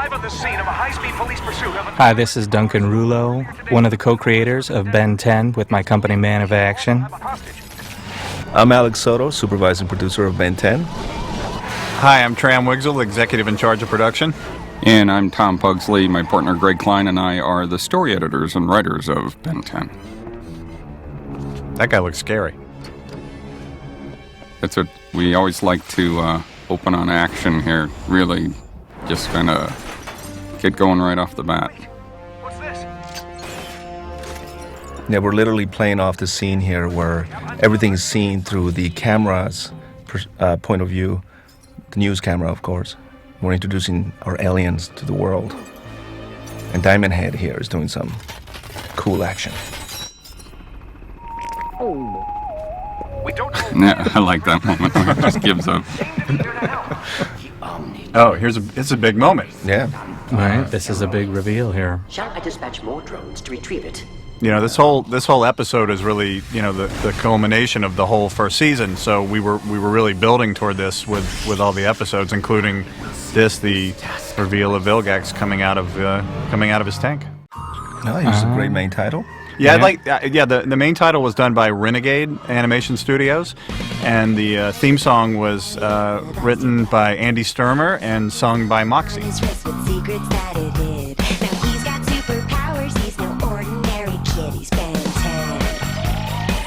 live on the scene of a high-speed police pursuit of a... Hi, this is Duncan Rouleau, one of the co-creators of Ben 10 with my company Man of Action. I'm Alex Soto, supervising producer of Ben 10. Hi, I'm Tram Wigsel, executive in charge of production. And I'm Tom Pugsley. My partner Greg Klein and I are the story editors and writers of Ben 10. That guy looks scary. That's what we always like to open on action here. Really just kind of get going right off the bat. What's this? Yeah, we're literally playing off the scene here where everything is seen through the camera's point of view, the news camera, of course. We're introducing our aliens to the world. And Diamond Head here is doing some cool action. We don't know... Yeah, I like that moment where it just gives up. Oh, it's a big moment. Yeah. Right, this is a big reveal here. Shall I dispatch more drones to retrieve it? You know, this whole episode is really, you know, the culmination of the whole first season. So we were really building toward this with all the episodes, including this, the reveal of Vilgax coming out of his tank. No, it was a great main title. Yeah, the main title was done by Renegade Animation Studios, and the theme song was written by Andy Sturmer and sung by Moxie.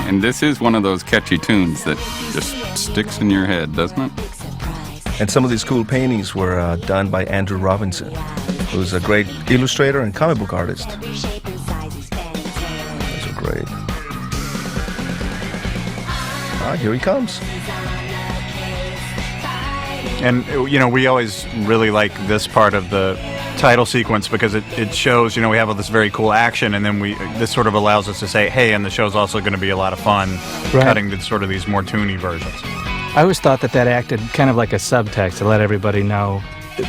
And this is one of those catchy tunes that just sticks in your head, doesn't it? And some of these cool paintings were done by Andrew Robinson, who's a great illustrator and comic book artist. Those are great. Ah, here he comes. And, you know, we always really like this part of the title sequence because it shows, you know, we have all this very cool action, and then this sort of allows us to say, hey, and the show's also going to be a lot of fun, cutting to sort of these more toony versions. I always thought that acted kind of like a subtext to let everybody know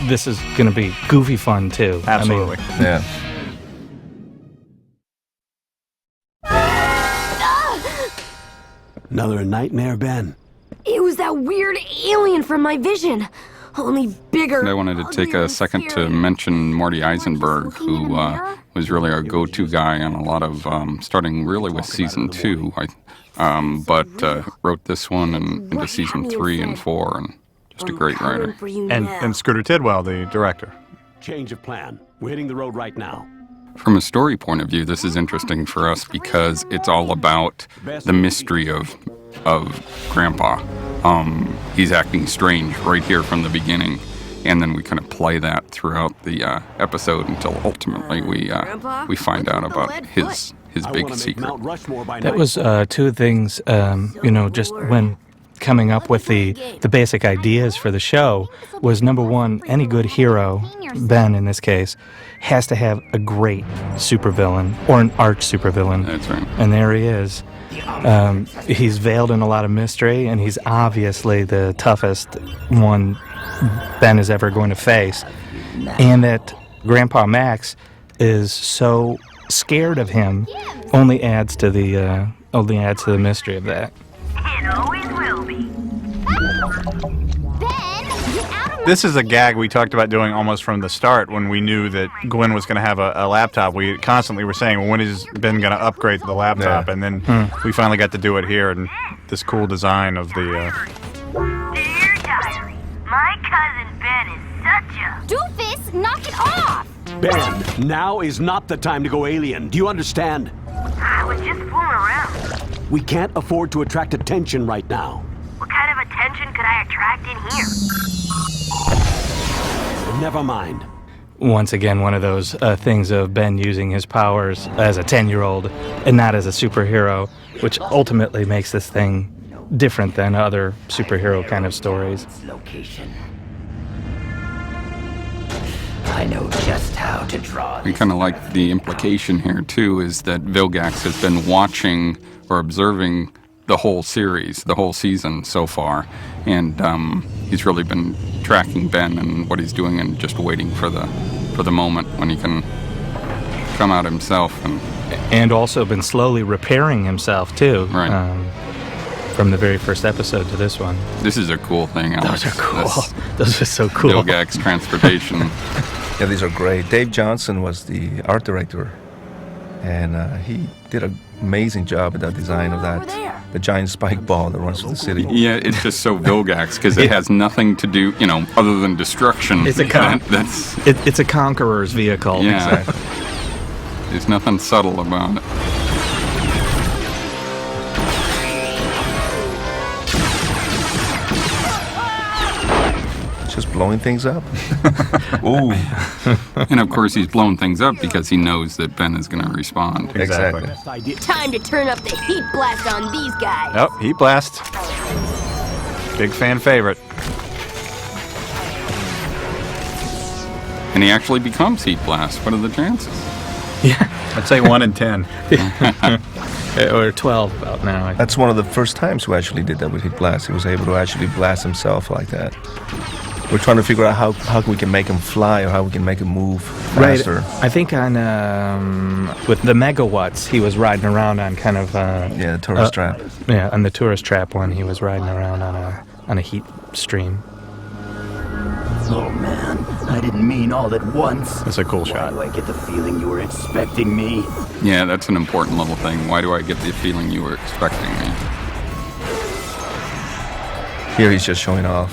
this is going to be goofy fun, too. Absolutely. Yeah. Another nightmare, Ben? It was that weird alien from my vision. Only bigger. And I wanted to take a second to mention Morty Eisenberg, who was really our go-to guy on a lot of, starting really with season 2, but wrote this one and into season 3 and 4, and just a great writer. And Scooter Tidwell, the director. Change of plan. We're hitting the road right now. From a story point of view, this is interesting for us because it's all about the mystery of Grandpa. He's acting strange right here from the beginning, and then we kind of play that throughout the episode until ultimately we find out about his big secret. That was two things, you know, just when coming up with the basic ideas for the show was, number one, any good hero, Ben in this case, has to have a great supervillain or an arch supervillain. That's right. And there he is. He's veiled in a lot of mystery, and he's obviously the toughest one Ben is ever going to face. And that Grandpa Max is so scared of him only adds to the mystery of that. It always will be. This is a gag we talked about doing almost from the start when we knew that Gwen was going to have a laptop. We constantly were saying, well, when is Ben going to upgrade the laptop? Yeah. And then we finally got to do it here, and this cool design of the... Dear Diary, my cousin Ben is such a... Doofus, knock it off! Ben, now is not the time to go alien. Do you understand? I was just fooling around. We can't afford to attract attention right now. What kind of attention could I attract in here? Never mind. Once again, one of those things of Ben using his powers as a 10-year-old and not as a superhero, which ultimately makes this thing different than other superhero kind of stories. I know just how to draw. We kind of like the implication here, too, is that Vilgax has been watching or observing the whole series, the whole season so far, and he's really been tracking Ben and what he's doing and just waiting for the moment when he can come out himself. And also been slowly repairing himself, too. Right. From the very first episode to this one. This is a cool thing, Alex. Those are cool. Those are so cool. Vilgax transportation. Yeah, these are great. Dave Johnson was the art director, and he did an amazing job with that design of the giant spike ball that runs through the city. Yeah, it's just so Vilgax because it has nothing to do, other than destruction. It's it's a conqueror's vehicle. Yeah. Exactly. There's nothing subtle about it. Just blowing things up. Ooh. And of course, he's blown things up because he knows that Ben is going to respond. Exactly. Time to turn up the heat blast on these guys. Oh, Heat Blast. Big fan favorite. And he actually becomes Heat Blast. What are the chances? Yeah. I'd say 1 in 10. Or 12 about now. That's one of the first times we actually did that with Heat Blast. He was able to actually blast himself like that. We're trying to figure out how we can make him fly or how we can make him move faster. Right. I think on with the megawatts, he was riding around on kind of Yeah, the tourist trap. Yeah, on the tourist trap one, he was riding around on a heat stream. Oh man, I didn't mean all at once. That's a cool Why shot. do I get the feeling you were expecting me? Yeah, that's an important little thing. Why do I get the feeling you were expecting me? Here he's just showing off.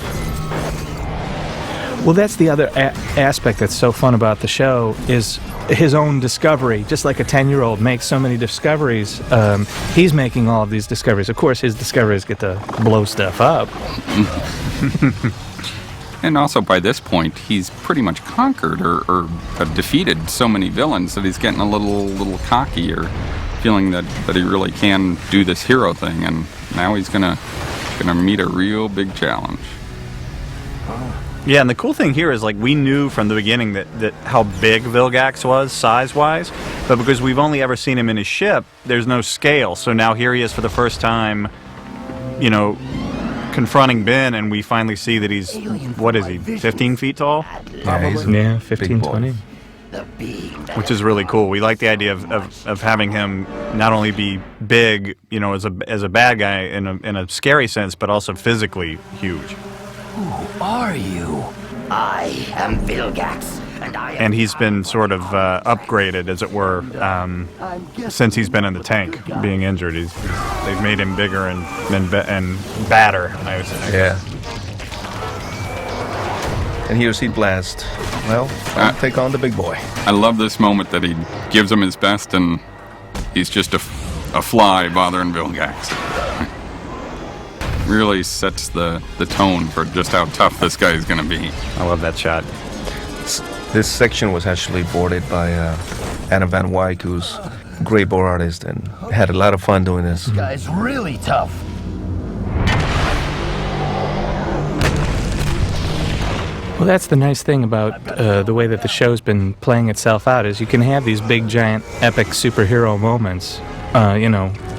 Well, that's the other aspect that's so fun about the show is his own discovery. Just like a 10-year-old makes so many discoveries, he's making all of these discoveries. Of course, his discoveries get to blow stuff up. And also, by this point, he's pretty much conquered or defeated so many villains that he's getting a little cocky or feeling that he really can do this hero thing. And now he's gonna meet a real big challenge. Yeah, and the cool thing here is, like, we knew from the beginning that how big Vilgax was size-wise, but because we've only ever seen him in his ship, there's no scale. So now here he is for the first time, confronting Ben, and we finally see that he's, what is he, 15 feet tall? Yeah, he's a Yeah, big 15, boy. 20. Which is really cool. We like the idea of having him not only be big, as a bad guy in a scary sense, but also physically huge. Who are you? I am Vilgax, And he's been sort of upgraded, as it were, since he's been in the tank, being injured. They've made him bigger and badder, I would say. Yeah. And here's Heat Blast. Well, I'll take on the big boy. I love this moment that he gives him his best, and he's just a fly bothering Vilgax. Really sets the tone for just how tough this guy is going to be. I love that shot. This section was actually boarded by Anna Van Wyck, who's a great board artist, and had a lot of fun doing this. This guy's really tough. Well, that's the nice thing about the way that the show's been playing itself out is you can have these big, giant, epic superhero moments,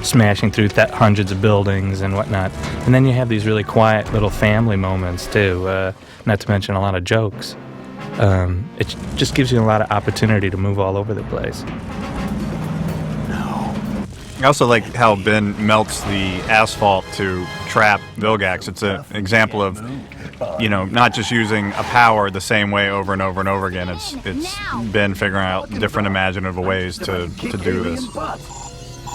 smashing through hundreds of buildings and whatnot. And then you have these really quiet little family moments, too, not to mention a lot of jokes. It just gives you a lot of opportunity to move all over the place. I also like how Ben melts the asphalt to trap Vilgax. It's an example of, not just using a power the same way over and over and over again. It's Ben figuring out different imaginative ways to do this.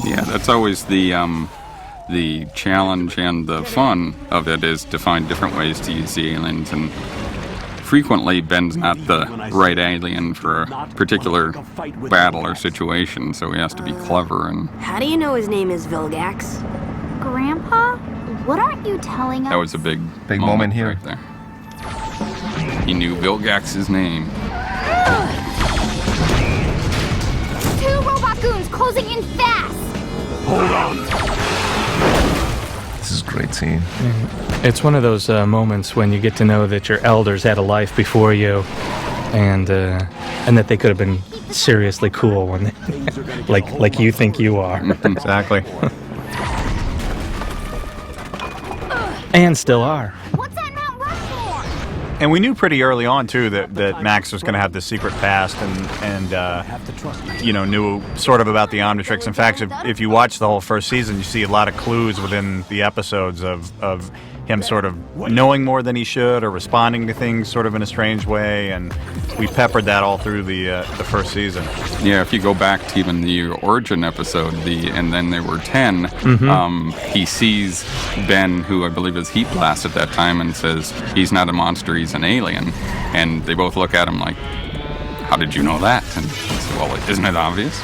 Yeah, that's always the challenge and the fun of it is to find different ways to use the aliens. And frequently, Ben's not the right alien for a particular battle or situation, so he has to be clever. And How do you know his name is Vilgax? Grandpa, what aren't you telling us? that was a big moment here. right there. He knew Vilgax's name. Two robot goons closing in fast. Hold on. This is a great scene. It's one of those moments when you get to know that your elders had a life before you, and that they could have been seriously cool when they, like you think you are, Exactly. and still are. What's that Mount Rushmore? And we knew pretty early on, too, that Max was going to have this secret past and knew sort of about the Omnitrix. In fact, if you watch the whole first season, you see a lot of clues within the episodes of him sort of knowing more than he should or responding to things sort of in a strange way, and we peppered that all through the first season. Yeah, if you go back to even the origin episode, and then there were 10, he sees Ben, who I believe is Heat Blast at that time, and says, he's not a monster, he's an alien. And they both look at him like, how did you know that? And he says, well, isn't it obvious?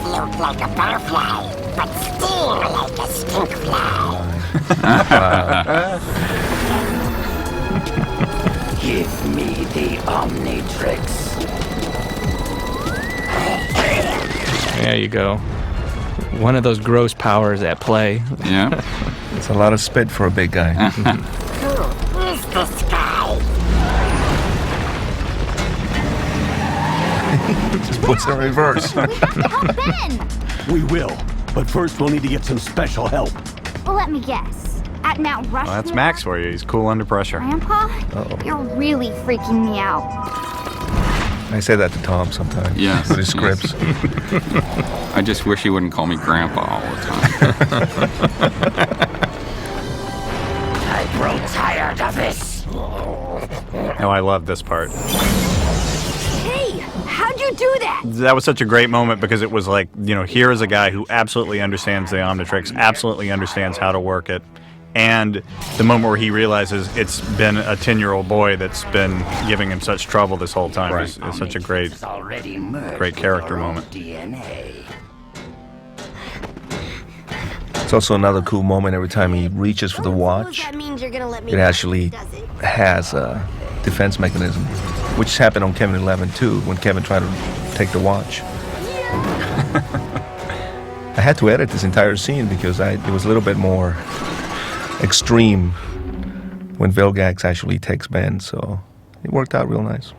Float like a butterfly, but sting like a stink fly. Give me the Omnitrix. There you go. One of those gross powers at play. Yeah. It's a lot of spit for a big guy. Who is this guy? Just puts it in reverse. We have to help Ben. We will, but first we'll need to get some special help. Well, let me guess. At Mount Rushmore. Well, that's Max for you. He's cool under pressure. Grandpa, you're really freaking me out. I say that to Tom sometimes. Yes. With his scripts. I just wish he wouldn't call me Grandpa all the time. I grow tired of this. Oh, I love this part. Hey, how'd you do that? That was such a great moment because it was like, here is a guy who absolutely understands the Omnitrix, absolutely understands how to work it. And the moment where he realizes it's been a 10-year-old boy that's been giving him such trouble this whole time is such a great character moment. It's also another cool moment every time he reaches for the watch. That means you're gonna let me It actually has a defense mechanism, which happened on Kevin 11 too, when Kevin tried to take the watch. I had to edit this entire scene because it was a little bit more extreme when Vilgax actually takes Ben, so it worked out real nice.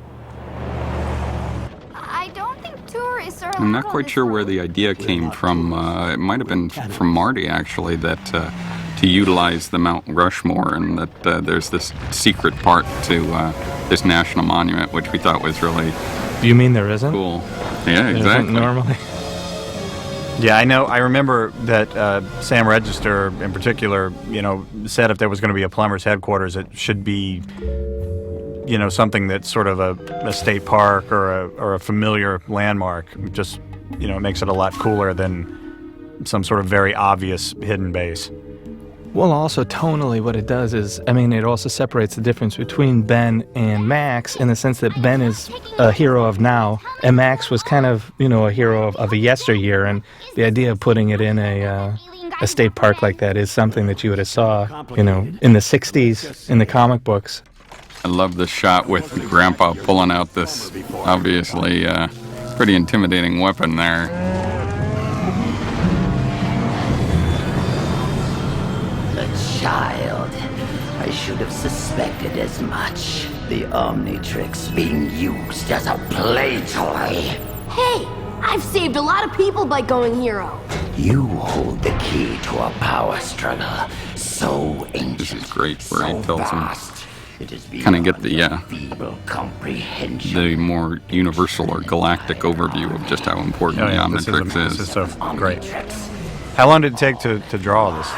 I don't think tourists are. I'm not quite sure where the idea came from. It might have been from Marty, actually, that to utilize the Mount Rushmore, and that there's this secret part to this national monument, which we thought was really You mean there isn't? cool. Yeah, There isn't exactly. normally. Yeah, I know. I remember that Sam Register, in particular, said if there was going to be a plumber's headquarters, it should be, something that's sort of a state park or a familiar landmark. Just, it makes it a lot cooler than some sort of very obvious hidden base. Well, also tonally, what it does is, it also separates the difference between Ben and Max in the sense that Ben is a hero of now, and Max was kind of, a hero of a yesteryear, and the idea of putting it in a state park like that is something that you would have saw, in the 60s in the comic books. I love the shot with Grandpa pulling out this, obviously, pretty intimidating weapon there. Child, I should have suspected as much. The Omnitrix being used as a play toy. Hey, I've saved a lot of people by going hero. You hold the key to a power struggle so ancient. This is great, where he tells him, vast, it is kinda get the, beyond feeble comprehension. the more universal or galactic overview of just how important the Omnitrix This is so great. Omnitrix. How long did it take to draw this?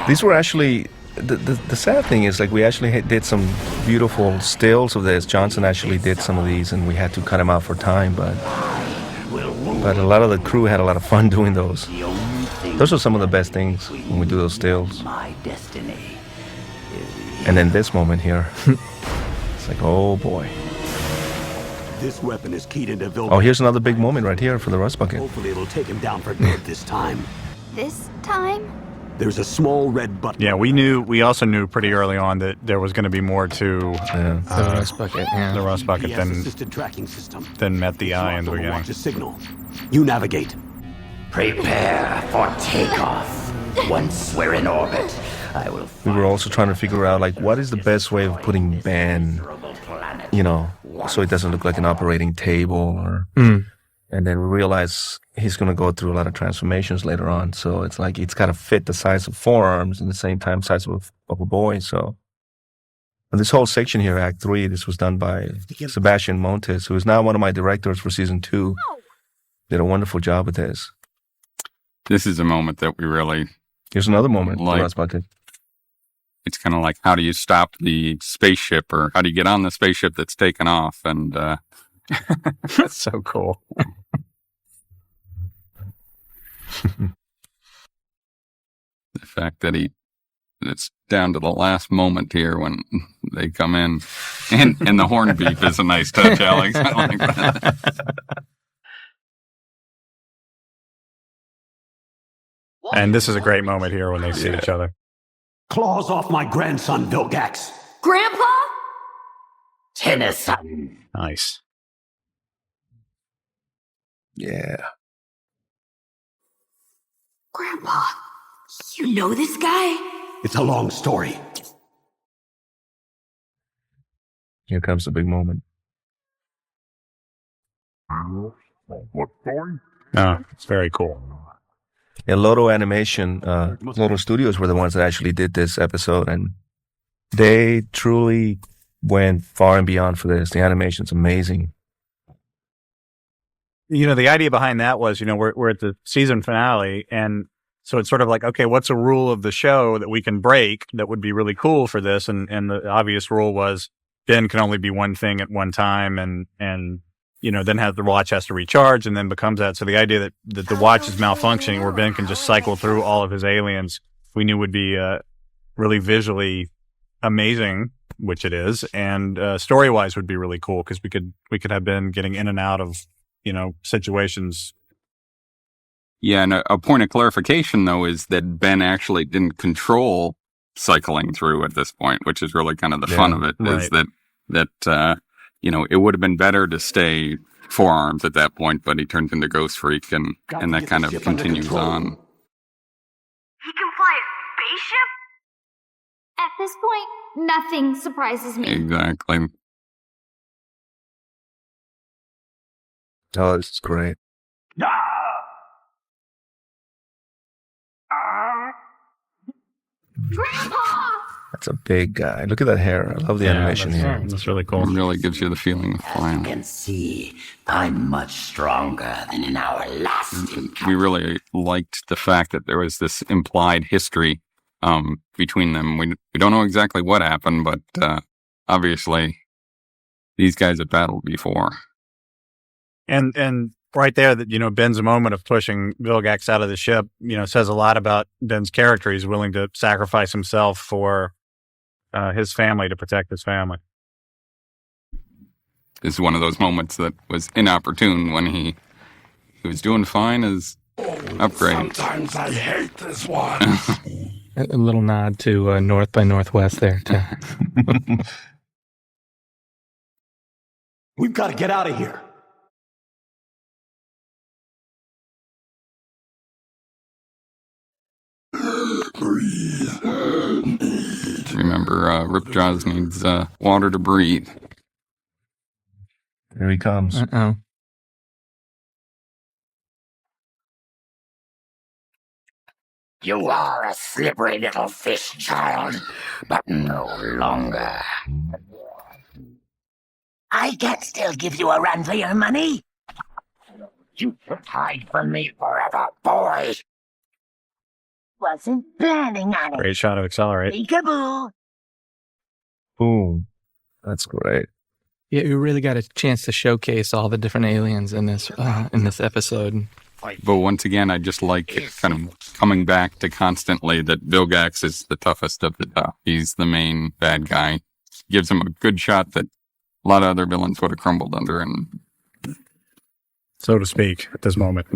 These were actually, the sad thing is, we actually did some beautiful stills of this. Johnson actually did some of these, and we had to cut them out for time, but a lot of the crew had a lot of fun doing those. Those are some of the best things when we do those stills. My destiny. And then this moment here, it's like, oh boy. This weapon is keyed into Vilgax. Oh, here's another big moment right here for the Rust Bucket. Hopefully it'll take him down for good this time. This time? There's a small red button. Yeah, we also knew pretty early on that there was going to be more to The Rust Bucket, the Rust Bucket GPS-assisted tracking system. than met the eye in the beginning. Watch a signal. You navigate. Prepare for takeoff. Once we're in orbit, I will We were also trying to figure out, what is the best way of putting Ben, so it doesn't look like an operating table, or... And then we realize he's going to go through a lot of transformations later on. So it's got to fit the size of forearms and the same time size of a boy. So and this whole section here, Act 3, this was done by Sebastian Montes, who is now one of my directors for Season 2. Did a wonderful job with this. This is a moment that we really Here's another moment. Like- for Rust Bucket. it's kind of like, how do you stop the spaceship, or how do you get on the spaceship that's taken off? And That's so cool. the fact that it's down to the last moment here when they come in, and the horn beep is a nice touch, Alex. I like that. And this is a great moment here when they see each other. Claws off my grandson, Vilgax. Grandpa? Tennyson. Nice. Yeah. Grandpa, you know this guy? It's a long story. Here comes the big moment. Oh, it's very cool. Yeah, Loto Animation, Loto Studios were the ones that actually did this episode, and they truly went far and beyond for this. The animation's amazing. You know, the idea behind that was, you know, we're at the season finale, and so it's sort of like, okay, what's a rule of the show that we can break that would be really cool for this? And the obvious rule was Ben can only be one thing at one time, and you know, then the watch has to recharge and then becomes that. So the idea that the watch is malfunctioning, where Ben can just cycle through all of his aliens, we knew would be really visually amazing, which it is, and story-wise would be really cool, because we could have Ben getting in and out of, you know, situations. Yeah, and a point of clarification, though, is that Ben actually didn't control cycling through at this point, which is really kind of the fun of it, is that you know, it would have been better to stay forearms at that point, but he turns into Ghost Freak, and that kind of continues on. He can fly a spaceship? At this point, nothing surprises me. Exactly. Oh, this is great. Grandpa! That's a big guy. Look at that hair. I love the animation here. That's really cool. It really gives you the feeling of As you flying. can see, I'm much stronger than in our last encounter. We really liked the fact that there was this implied history between them. We don't know exactly what happened, but obviously these guys have battled before. And right there, that, you know, Ben's moment of pushing Vilgax out of the ship, you know, says a lot about Ben's character. He's willing to sacrifice himself for his family, to protect his family. This is one of those moments that was inopportune when he was doing fine as upgrade. Sometimes I hate this one. A little nod to North by Northwest there, too. We've got to get out of here. Remember, Ripjaws needs water to breathe. Here he comes. Uh-oh. You are a slippery little fish, child, but no longer. I can still give you a run for your money. You should hide from me forever, boy. Wasn't planning on it. Great shot of Accelerate. Peekaboo. Boom. That's great. Yeah, we really got a chance to showcase all the different aliens in this episode. But once again, I just like kind of coming back to constantly that Vilgax is the toughest of the tough. He's the main bad guy. Gives him a good shot that a lot of other villains would have crumbled under, and so to speak, at this moment.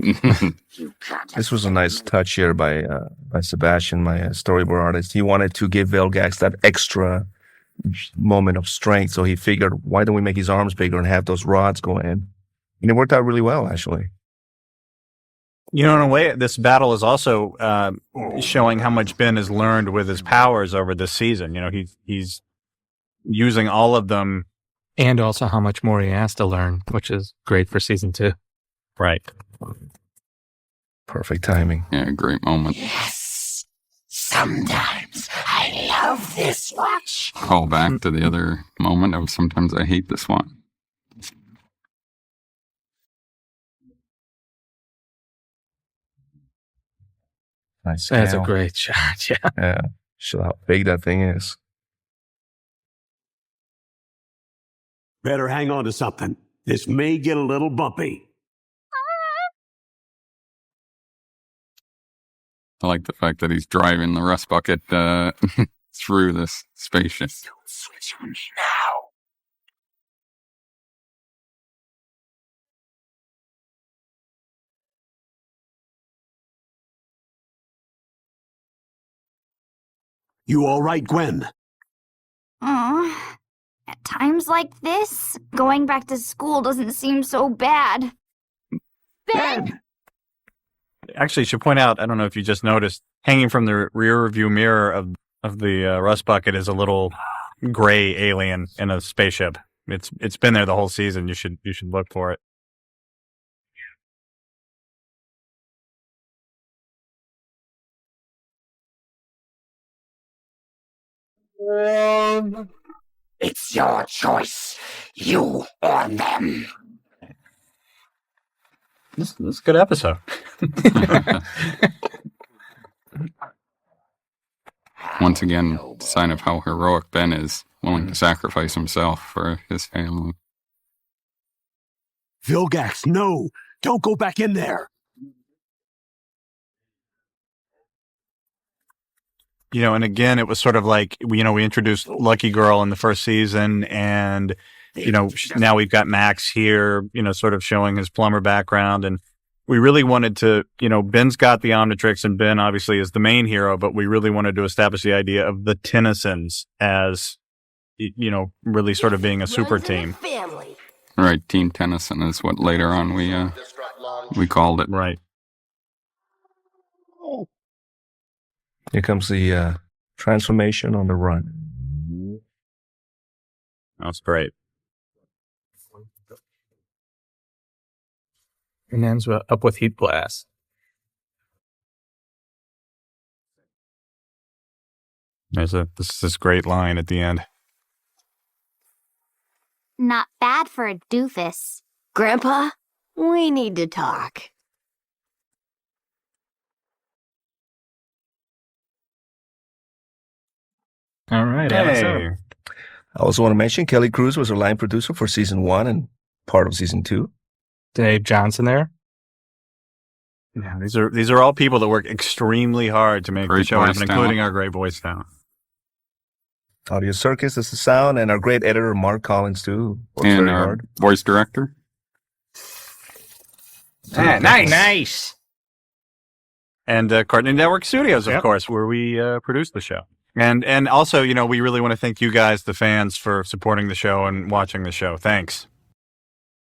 This was a nice touch here by Sebastian, my storyboard artist. He wanted to give Vilgax that extra moment of strength, so he figured, why don't we make his arms bigger and have those rods go in? And it worked out really well, actually. You know, in a way, this battle is also showing how much Ben has learned with his powers over this season. You know, he's using all of them. And also how much more he has to learn, which is great for season 2. Right. Perfect timing. yeah, great moment. Yes. Sometimes I love this watch. Call back to the other moment of sometimes I hate this one. Nice That's a scale. great shot, yeah. Yeah. Show how big that thing is. Better hang on to something. This may get a little bumpy. I like the fact that he's driving the rust bucket through this spaceship. Switch on me now. You all right, Gwen? At times like this, going back to school doesn't seem so bad. Ben! Actually, should point out, I don't know if you just noticed, hanging from the rear view mirror of the rust bucket is a little gray alien in a spaceship. It's been there the whole season. You should look for it. It's your choice. You or them. This is a good episode. Once again, sign of how heroic Ben is, willing to sacrifice himself for his family. Vilgax, no! Don't go back in there! You know, and again, it was sort of like, we introduced Lucky Girl in the first season, and, now we've got Max here, sort of showing his plumber background, and we really wanted to, Ben's got the Omnitrix, and Ben obviously is the main hero, but we really wanted to establish the idea of the Tennysons as, really sort of being a super team. Right, Team Tennyson is what later on we called it. Right. Here comes the transformation on the run. That's great. And ends up with Heat Blast. There's this great line at the end. Not bad for a doofus. Grandpa, we need to talk. All right, Hey. I also want to mention Kelly Cruz was our line producer for season 1 and part of season 2. Dave Johnson there. Yeah, these are all people that work extremely hard to make the Great show voice happen, talent. including our great voice talent. Audio Circus is the sound, and our great editor, Mark Collins, too. Works And very our hard. voice director. Nice. And Cartoon Network Studios, of Yep. course, where we produce the show. And also, we really want to thank you guys, the fans, for supporting the show and watching the show. Thanks.